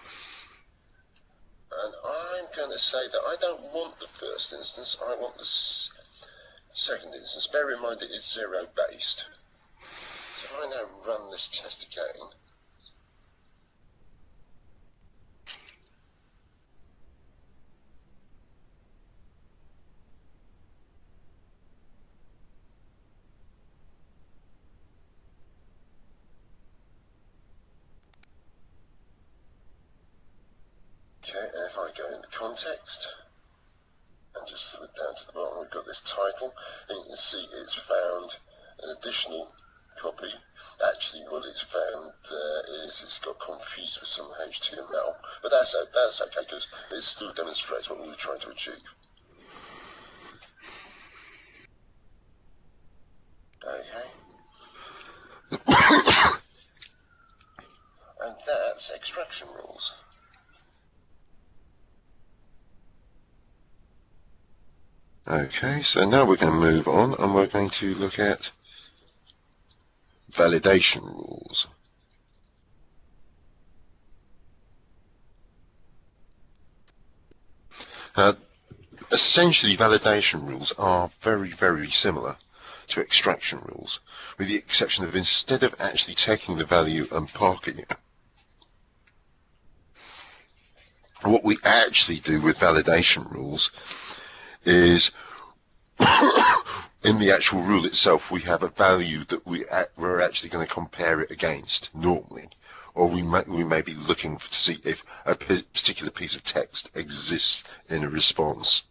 and I'm going to say that I don't want the first instance, I want the second instance. Bear in mind it is 0 based. So if I now run this test again, okay, and if I go into context and just slip down to the bottom, we've got this title, and you can see it's found an additional copy. Actually what it's found there is it's got confused with some HTML, but that's okay because it still demonstrates what we were trying to achieve. Okay. And that's extraction rules. Okay, so now we're going to move on and we're going to look at validation rules. Essentially, validation rules are very, very similar to extraction rules, with the exception of instead of actually taking the value and parking it, what we actually do with validation rules is in the actual rule itself we have a value that we're actually going to compare it against normally, or we may be looking to see if a particular piece of text exists in a response.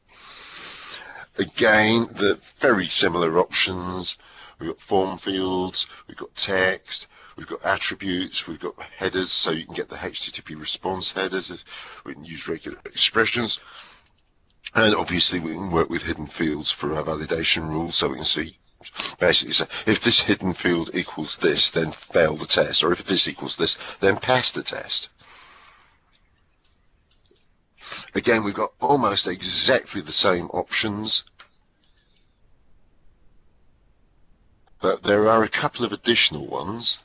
Again, the very similar options. We've got form fields, we've got text, we've got attributes, we've got headers, so you can get the HTTP response headers. We can use regular expressions. And obviously we can work with hidden fields for our validation rules, so we can see basically say if this hidden field equals this, then fail the test, or if this equals this, then pass the test. Again, we've got almost exactly the same options, but there are a couple of additional ones.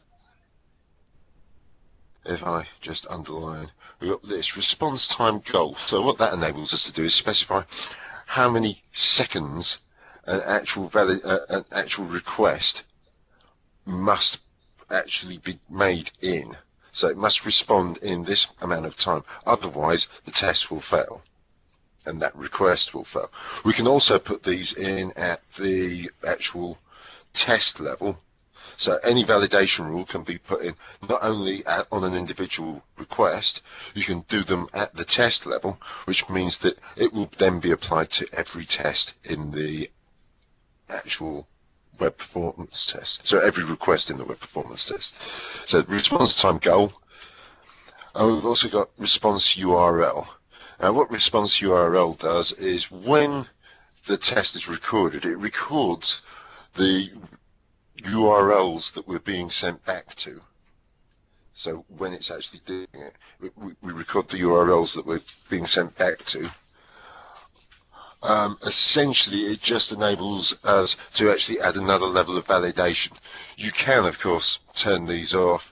If I just underline, we've got this response time goal. So what that enables us to do is specify how many seconds an actual request must actually be made in. So it must respond in this amount of time, otherwise the test will fail and that request will fail. We can also put these in at the actual test level. So any validation rule can be put in not only on an individual request, you can do them at the test level, which means that it will then be applied to every test in the actual web performance test. So every request in the web performance test. So response time goal. And we've also got response URL. Now what response URL does is when the test is recorded, it records the URLs that we're being sent back to. So when it's actually doing it, we record the URLs that we're being sent back to. Essentially, it just enables us to actually add another level of validation. You can, of course, turn these off.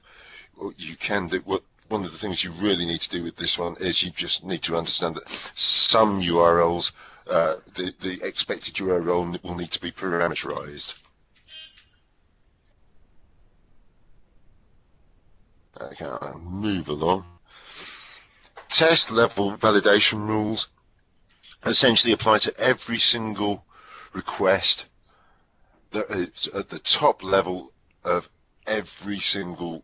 You can do one of the things you really need to do with this one is you just need to understand that some URLs, the expected URL will need to be parameterized. Okay, I'll move along. Test level validation rules. essentially apply to every single request that is at the top level of every single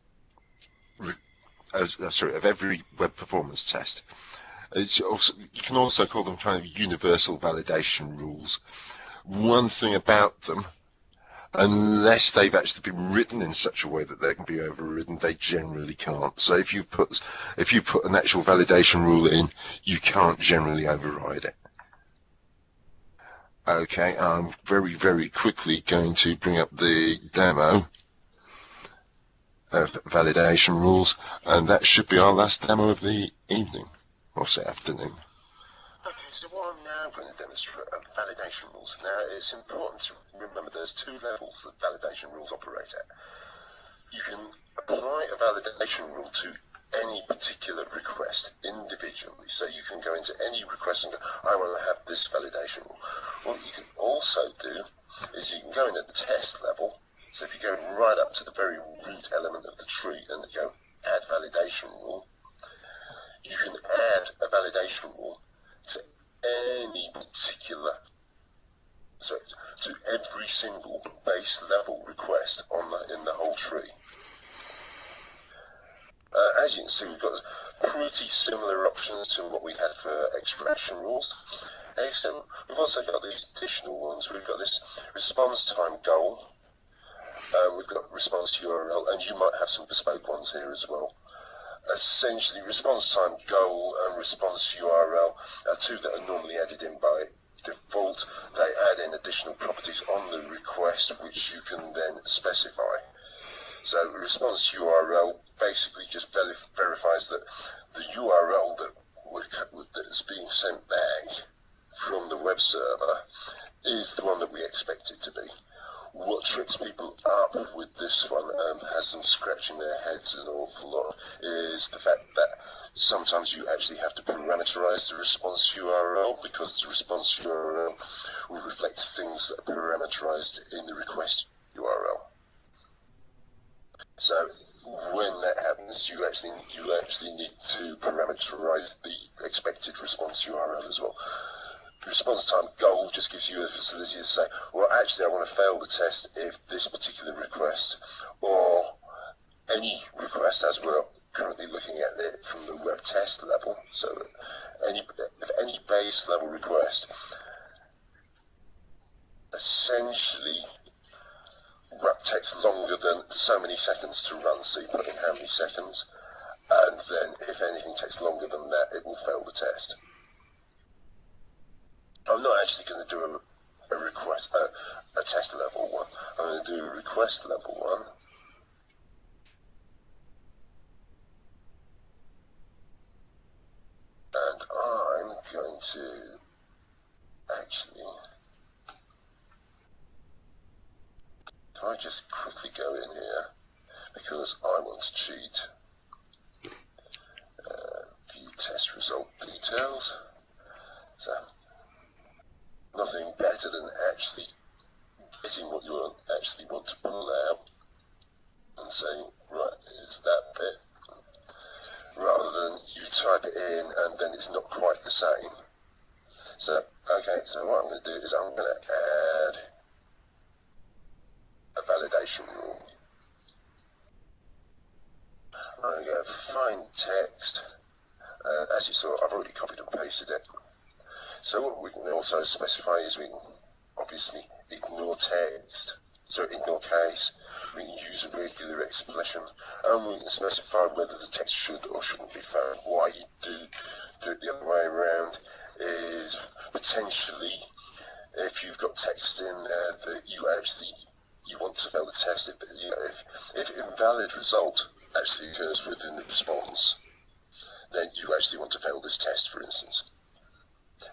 of every web performance test. It's also, you can also call them kind of universal validation rules. One thing about them, unless they've actually been written in such a way that they can be overridden, they generally can't. So if you put an actual validation rule in, you can't generally override it. Okay, I'm very quickly going to bring up the demo of validation rules, and that should be our last demo of the evening, or say afternoon. Okay, so what I'm now going to demonstrate are validation rules. Now, it's important to remember there's two levels that validation rules operate at. You can apply a validation rule to any particular request individually. So you can go into any request and go, I want to have this validation rule. What you can also do is you can go in at the test level. So if you go right up to the very root element of the tree and go add validation rule, you can add a validation rule to any particular, so to every single base level request in the whole tree. As you can see, we've got pretty similar options to what we had for extraction rules. Except we've also got these additional ones. We've got this response time goal. We've got response to URL, and you might have some bespoke ones here as well. Essentially, response time goal and response to URL are two that are normally added in by default. They add in additional properties on the request, which you can then specify. So response to URL basically just verifies that the URL that's being sent back from the web server is the one that we expect it to be. What trips people up with this one and has them scratching their heads an awful lot is the fact that sometimes you actually have to parameterize the response URL, because the response URL will reflect things that are parameterized in the request URL. So when that happens, you actually need to parameterize the expected response URL as well. Response time goal just gives you a facility to say, well, actually I want to fail the test if this particular request, or any request, as we're currently looking at it from the web test level. So if any base level request essentially takes longer than so many seconds to run, so you put in how many seconds, and then if anything takes longer than that, it will fail the test. I'm not actually going to do a test level one. I'm going to do a request level one. And I'm going to actually, if I just quickly go in here, because I want to cheat, view test result details. So nothing better than actually getting what you actually want to pull out and saying, right, is that bit, rather than you type it in and then it's not quite the same. So, okay, so what I'm going to do is I'm going to add a validation rule. I'm going to go find text. As you saw, I've already copied and pasted it. So what we can also specify is we can obviously ignore text, so ignore case. We can use a regular expression, and we can specify whether the text should or shouldn't be found. Why you do it the other way around is potentially if you've got text in there that you want to fail the test. If invalid result actually occurs within the response, then you actually want to fail this test, for instance.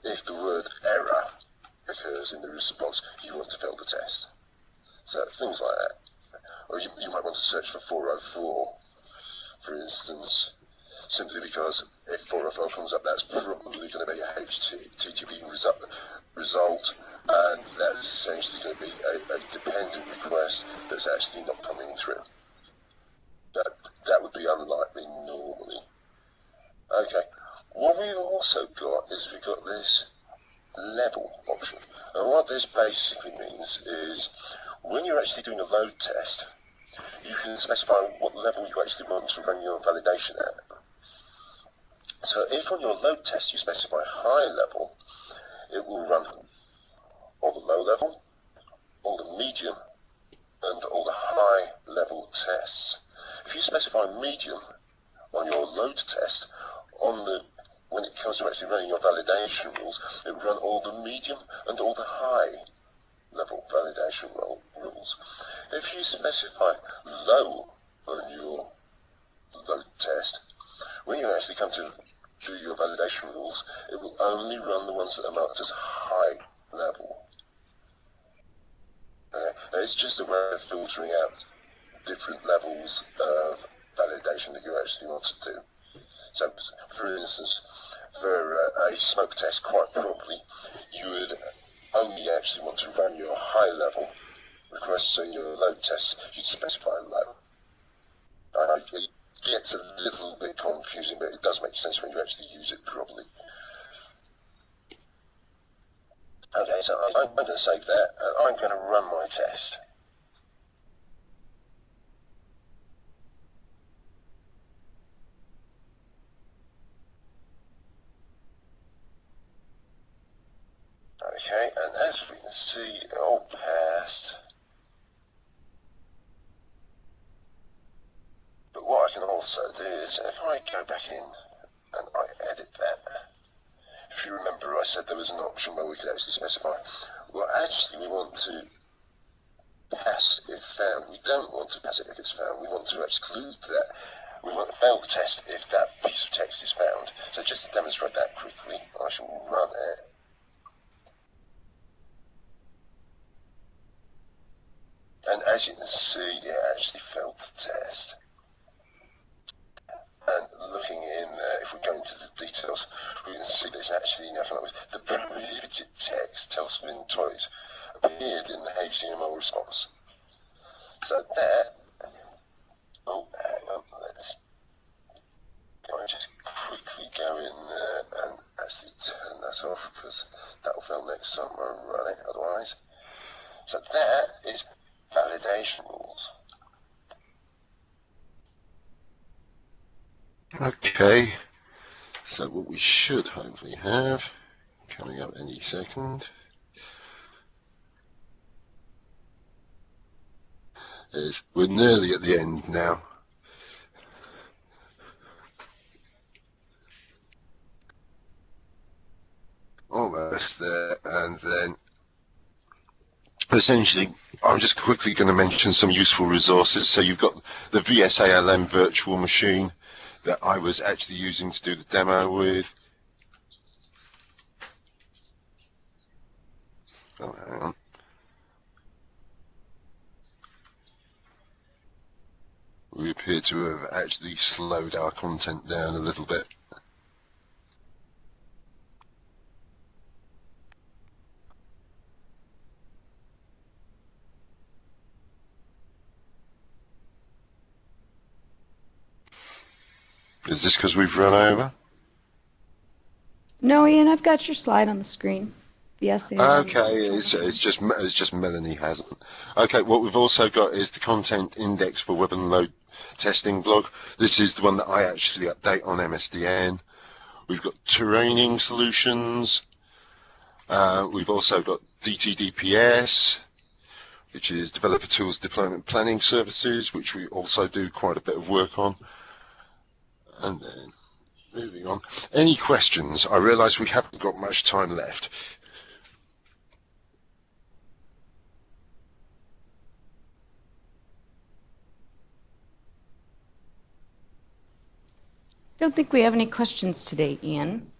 If the word error occurs in the response, you want to fail the test. So things like that. Or you might want to search for 404, for instance, simply because if 404 comes up, that's probably going to be a HTTP result, and that's essentially going to be a dependent request that's actually not coming through. That would be unlikely normally. Okay, what we've also got is we've got this level option. And what this basically means is when you're actually doing a load test, you can specify what level you actually want to run your validation at. So if on your load test you specify high level, it will run all the low level, all the medium, and all the high level tests. If you specify medium on your load test, when it comes to actually running your validation rules, it will run all the medium and all the high level validation rules. If you specify low on your load test, when you actually come to do your validation rules, it will only run the ones that are marked as high level. It's just a way of filtering out different levels of validation that you actually want to do. So, for instance, for a smoke test, quite probably, you would only actually want to run your high level requests, so in your load tests, you'd specify low. It gets a little bit confusing, but it does make sense when you actually use it properly. Okay, so I'm going to save that, and I'm going to run my test. Okay, and as we can see, it all passed. But what I can also do is, if I go back in and I edit that, if you remember I said there was an option where we could actually specify, well actually we want to pass if found. We don't want to pass it if it's found. We want to exclude that. We want to fail the test if that piece of text is found. So just to demonstrate that quickly, I shall run it. And as you can see, it actually failed the test. And looking in, if we go into the details, we can see there's actually nothing like this. The prohibited text, Telsman toys, appeared in the HTML response. So that, oh, hang on, can I just quickly go in there and actually turn that off, because that will fail next time I run it otherwise. So that is validation rules. Okay, so what we should hopefully have coming up any second is we're nearly at the end now. Almost there, and then essentially I'm just quickly going to mention some useful resources. So you've got the VSALM virtual machine that I was actually using to do the demo with. Oh, hang on. We appear to have actually slowed our content down a little bit. Is this because we've run over? No, Ian, I've got your slide on the screen. Yes. Okay, it's just Melanie hasn't. Okay, what we've also got is the content index for web and load testing blog. This is the one that I actually update on MSDN. We've got terraining solutions. We've also got DTDPS, which is Developer Tools Deployment Planning Services, which we also do quite a bit of work on. And then moving on. Any questions? I realise we haven't got much time left. I don't think we have any questions today, Ian.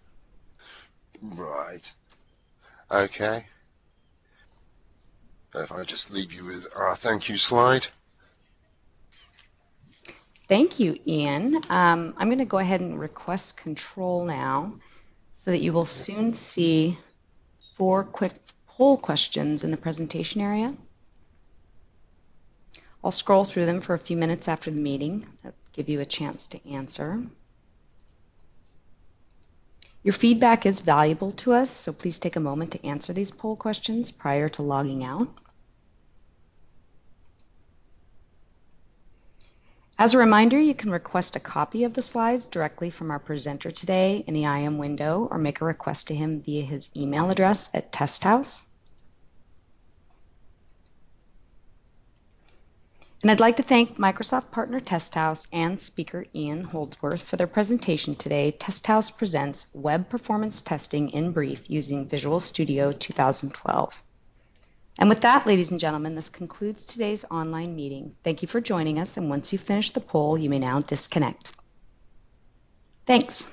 Right. Okay. If I just leave you with our thank you slide. Thank you, Ian. I'm going to go ahead and request control now so that you will soon see 4 quick poll questions in the presentation area. I'll scroll through them for a few minutes after the meeting. That'll give you a chance to answer. Your feedback is valuable to us, so please take a moment to answer these poll questions prior to logging out. As a reminder, you can request a copy of the slides directly from our presenter today in the IM window, or make a request to him via his email address at Testhouse. And I'd like to thank Microsoft partner Testhouse and speaker Ian Holdsworth for their presentation today. Testhouse presents Web Performance Testing in Brief using Visual Studio 2012. And with that, ladies and gentlemen, this concludes today's online meeting. Thank you for joining us, and once you finish the poll, you may now disconnect. Thanks.